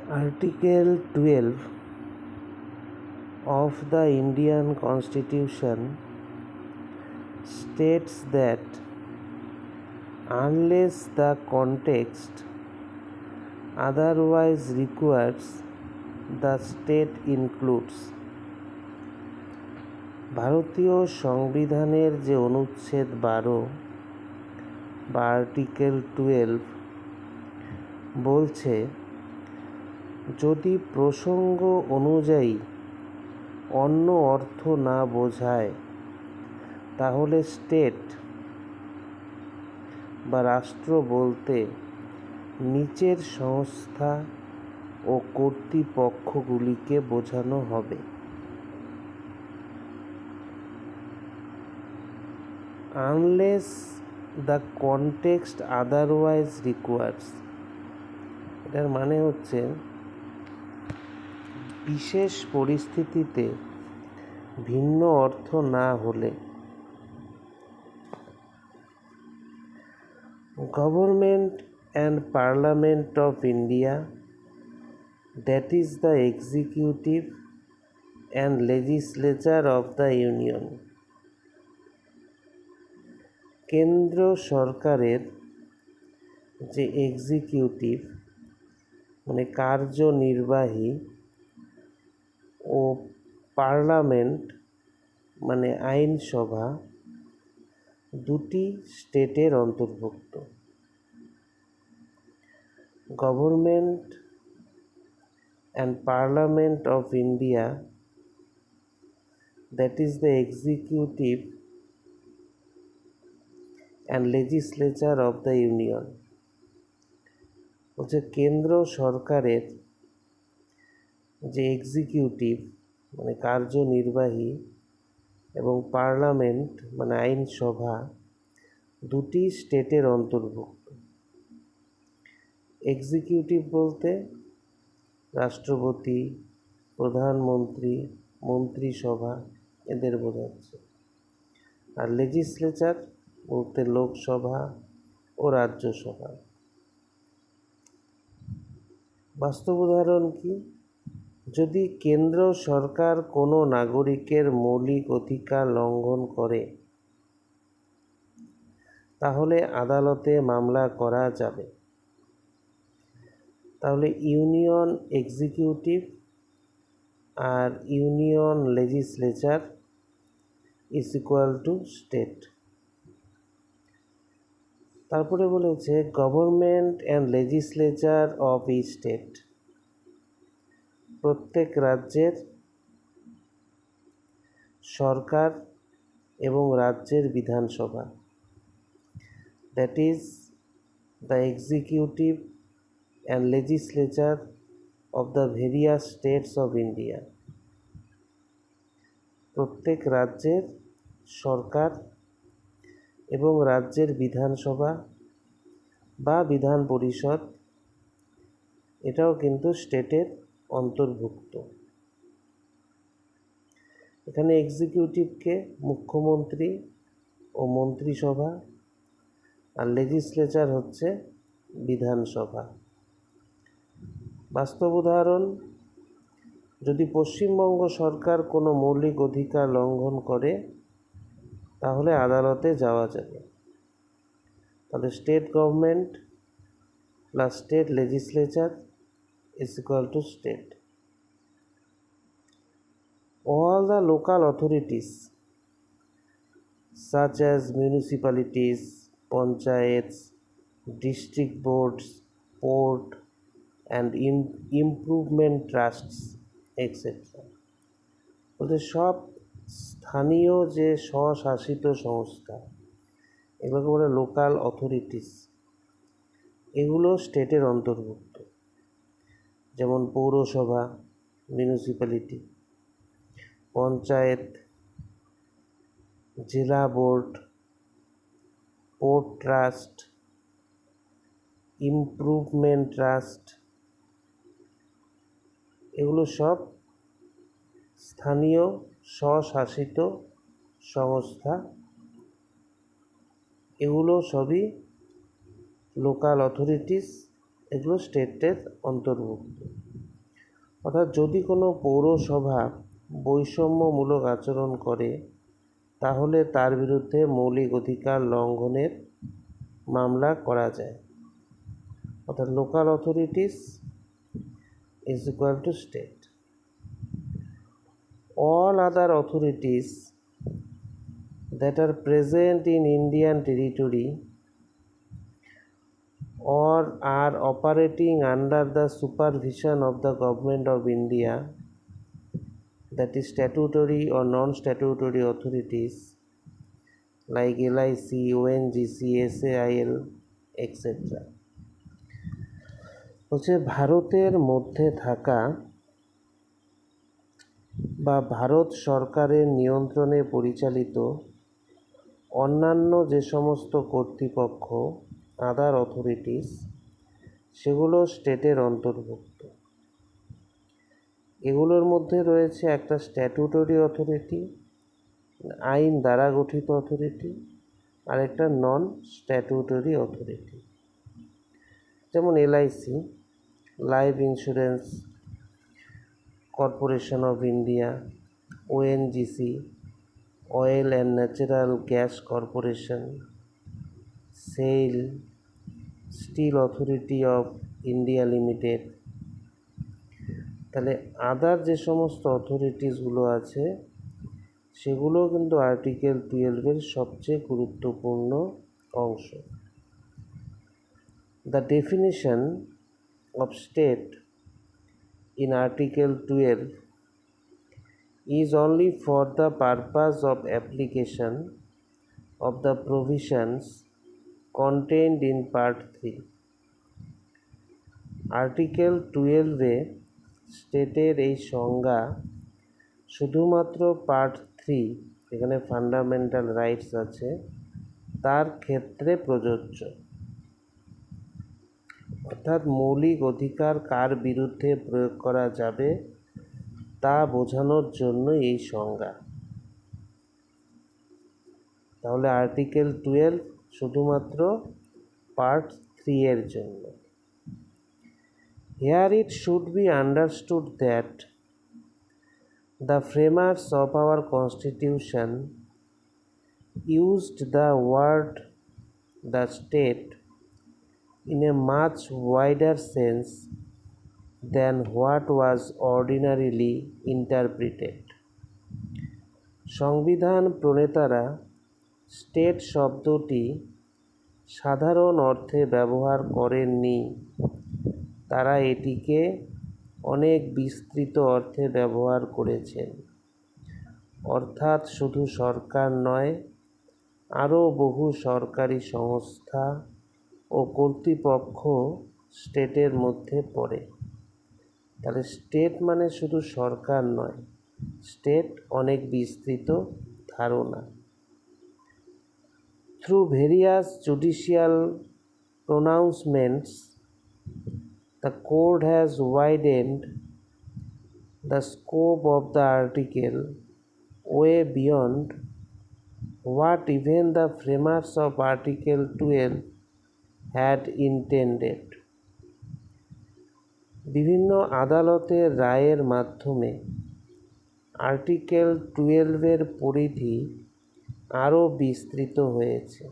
Article 12 of the Indian Constitution states that unless the context otherwise requires, the state includes। ভারতীয় সংবিধানের যে অনুচ্ছেদ 12 বা আর্টিকেল 12 বলছে, যদি প্রসঙ্গ অনুযায়ী অন্য অর্থ না বোঝায়, তাহলে স্টেট বা রাষ্ট্র বলতে নিচের সংস্থা ও কর্তৃপক্ষগুলিকে বোঝানো হবে। Unless the context otherwise requires, এটার মানে হচ্ছে বিশেষ পরিস্থিতিতে ভিন্ন অর্থ না হলে। Government and parliament of India, that is the executive and legislature of the union. কেন্দ্র সরকারের যে এক্সিকিউটিভ মানে কার্যনির্বাহী ও পার্লামেন্ট মানে আইনসভা দুটি স্টেটের অন্তর্ভুক্ত। Government and parliament of India, that is the executive and legislature of the union. হচ্ছে কেন্দ্র সরকারের যে এক্সিকিউটিভ মানে কার্যনির্বাহী এবং পার্লামেন্ট মানে আইনসভা দুটি স্টেটের অন্তর্ভুক্ত। এক্সিকিউটিভ বলতে রাষ্ট্রপতি, প্রধানমন্ত্রী, মন্ত্রিসভা এদের বোঝাচ্ছে। আর লেজিসলেচার বলতে লোকসভা ও রাজ্যসভা। বাস্তব উদাহরণ কি? যদি কেন্দ্র সরকার কোনো নাগরিকের মৌলিক অধিকার লঙ্ঘন করে, তাহলে আদালতে মামলা করা যাবে। তাহলে ইউনিয়ন এক্সিকিউটিভ আর union legislature is equal to state. তারপরে বলেছে government and legislature of the state, প্রত্যেক রাজ্যের সরকার এবং রাজ্যের বিধানসভা, that is the executive and legislature of the various states of India. প্রত্যেক রাজ্যের সরকার এবং রাজ্যের বিধানসভা বা বিধান পরিষদ এটাও কিন্তু স্টেটের অন্তর্ভুক্ত। এখানে এক্সিকিউটিভকে মুখ্যমন্ত্রী ও মন্ত্রিসভা আর লেজিসলেচার হচ্ছে বিধানসভা। বাস্তব উদাহরণ, যদি পশ্চিমবঙ্গ সরকার কোনো মৌলিক অধিকার লঙ্ঘন করে, তাহলে আদালতে যাওয়া যাবে। তাহলে state government plus state legislature is equal to state. All the local authorities such as municipalities, panchayats, district boards, port and improvement trusts etc. ওদের সব স্থানীয় যে স্বশাসিত সংস্থা, এগুলোকে বলে লোকাল অথরিটিস, এগুলো স্টেটের অন্তর্ভুক্ত। যেমন পৌরসভা মিউনিসিপ্যালিটি, পঞ্চায়েত, জেলা board, port trust, improvement trust, এগুলো সব স্থানীয় স্বশাসিত সংস্থা, এগুলো সবই লোকাল অথরিটিস, এগুলো স্টেটের অন্তর্ভুক্ত। অর্থাৎ যদি কোনো পৌরসভা বৈষম্যমূলক আচরণ করে তাহলে তার বিরুদ্ধে মৌলিক অধিকার লঙ্ঘনের মামলা করা যায়। অর্থাৎ local authorities is equal to state. All other authorities that are present in Indian territory or are operating under the supervision of the Government of India, that is statutory or non-statutory authorities like LIC, ONGC, SAIL, etc. হচ্ছে ভারতের মধ্যে থাকা বা ভারত সরকারের নিয়ন্ত্রণে পরিচালিত অন্যান্য যে সমস্ত কর্তৃপক্ষ আদার অথরিটিস সেগুলো স্টেটের অন্তর্ভুক্ত। এগুলোর মধ্যে রয়েছে একটা স্ট্যাটুটরি অথরিটি, আইন দ্বারা গঠিত অথরিটি, আর একটা নন স্ট্যাটুটরি অথরিটি। যেমন LIC, life insurance corporation of India, ONGC, oil and natural gas corporation, SAIL, steel authority of India limited. তাহলে আদার যে সমস্ত অথরিটিসগুলো আছে সেগুলো কিন্তু আর্টিকেল 12-এর সবচেয়ে গুরুত্বপূর্ণ অংশ। The definition of state in Article 12 is only for the purpose of application of the provisions contained in Part 3. Article 12-এ স্টেটের এই সংজ্ঞা শুধুমাত্র পার্ট 3, এখানে ফান্ডামেন্টাল রাইটস আছে, তার ক্ষেত্রে প্রযোজ্য। অর্থাৎ মৌলিক অধিকার কার বিরুদ্ধে প্রয়োগ করা যাবে তা বোঝানোর জন্য এই সংজ্ঞা। তাহলে আর্টিকেল 12 শুধুমাত্র পার্ট 3 এর জন্য। Here it should be understood that the framers of our constitution used the word the state in a much wider sense than what was ordinarily interpreted. সংবিধান প্রণেতারা স্টেট শব্দটি সাধারণ অর্থে ব্যবহার করেননি, তারা এটিকে অনেক বিস্তৃত অর্থে ব্যবহার করেছেন। অর্থাৎ শুধু সরকার নয়, আরও বহু সরকারি সংস্থা ও কর্তৃপক্ষ স্টেটের মধ্যে পড়ে। তাহলে স্টেট মানে শুধু সরকার নয়, স্টেট অনেক বিস্তৃত ধারণা। Through various judicial pronouncements, the court has widened the scope of the article way beyond what even the framers of Article 12 had intended. বিভিন্ন আদালতের রায়ের মাধ্যমে আর্টিকেল 12-এর পরিধি আরও বিস্তৃত হয়েছে।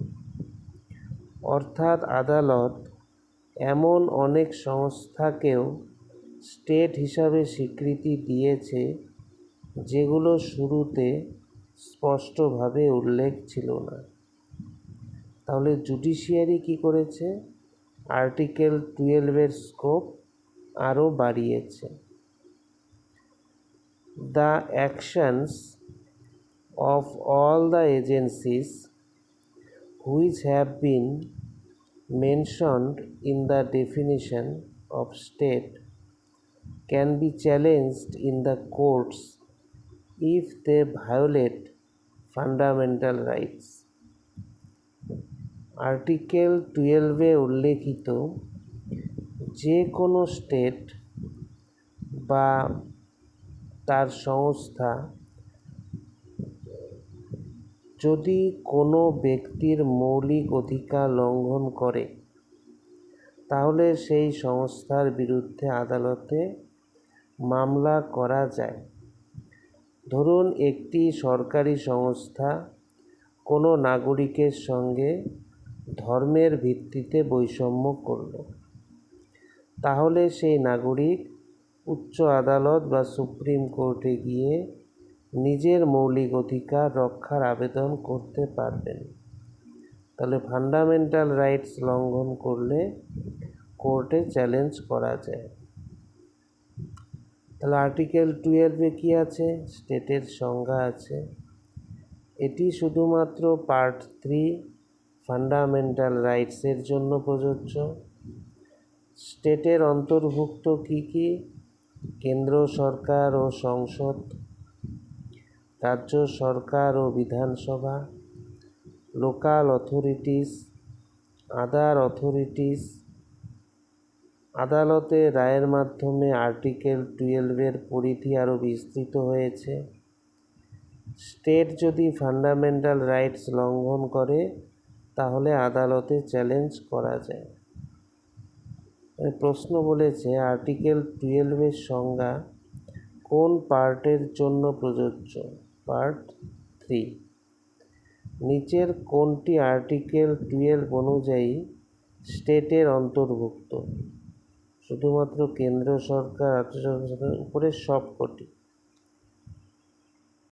অর্থাৎ আদালত এমন অনেক সংস্থাকেও স্টেট হিসাবে স্বীকৃতি দিয়েছে যেগুলো শুরুতে স্পষ্টভাবে উল্লেখ ছিল না। তাহলে জুডিশিয়ারি কী করেছে? আর্টিকেল 12-এর স্কোপ আরও বাড়িয়েছে। The actions of all the agencies which have been mentioned in the definition of state can be challenged in the courts if they violate fundamental rights. Article 12-এ উল্লেখিত যে কোনো স্টেট বা তার সংস্থা যদি কোনো ব্যক্তির মৌলিক অধিকার লঙ্ঘন করে তাহলে সেই সংস্থার বিরুদ্ধে আদালতে মামলা করা যায়। ধরুন একটি সরকারি সংস্থা কোনো নাগরিকের সঙ্গে ধর্মের ভিত্তিতে বৈষম্য করল, তাহলে সেই নাগরিক উচ্চ আদালত বা সুপ্রিম কোর্টে গিয়ে নিজের মৌলিক অধিকার রক্ষার আবেদন করতে পারবেন। তাহলে ফান্ডামেন্টাল রাইটস লঙ্ঘন করলে কোর্টে চ্যালেঞ্জ করা যায়। তাহলে আর্টিকেল 12-এ কী আছে? স্টেটের সংজ্ঞা আছে। এটি শুধুমাত্র পার্ট 3 ফান্ডামেন্টাল রাইটসের জন্য প্রযোজ্য। স্টেটের অন্তর্ভুক্ত কী কী? কেন্দ্র সরকার ও সংসদ, রাজ্য সরকার ও বিধানসভা, লোকাল অথরিটিস, আদার অথরিটিস। আদালতের রায়ের মাধ্যমে আর্টিকেল 12-এর পরিধি আরও বিস্তৃত হয়েছে। স্টেট যদি ফান্ডামেন্টাল রাইটস লঙ্ঘন করে তাহলে আদালতে চ্যালেঞ্জ করা যায়। প্রশ্ন বলেছে আর্টিকেল 12-এর সংজ্ঞা কোন পার্টের জন্য প্রযোজ্য? পার্ট 3। নিচের কোনটি আর্টিকেল 12 অনুযায়ী স্টেটের অন্তর্ভুক্ত? শুধুমাত্র কেন্দ্র সরকার, রাজ্য সরকার, উপরে সবকটি।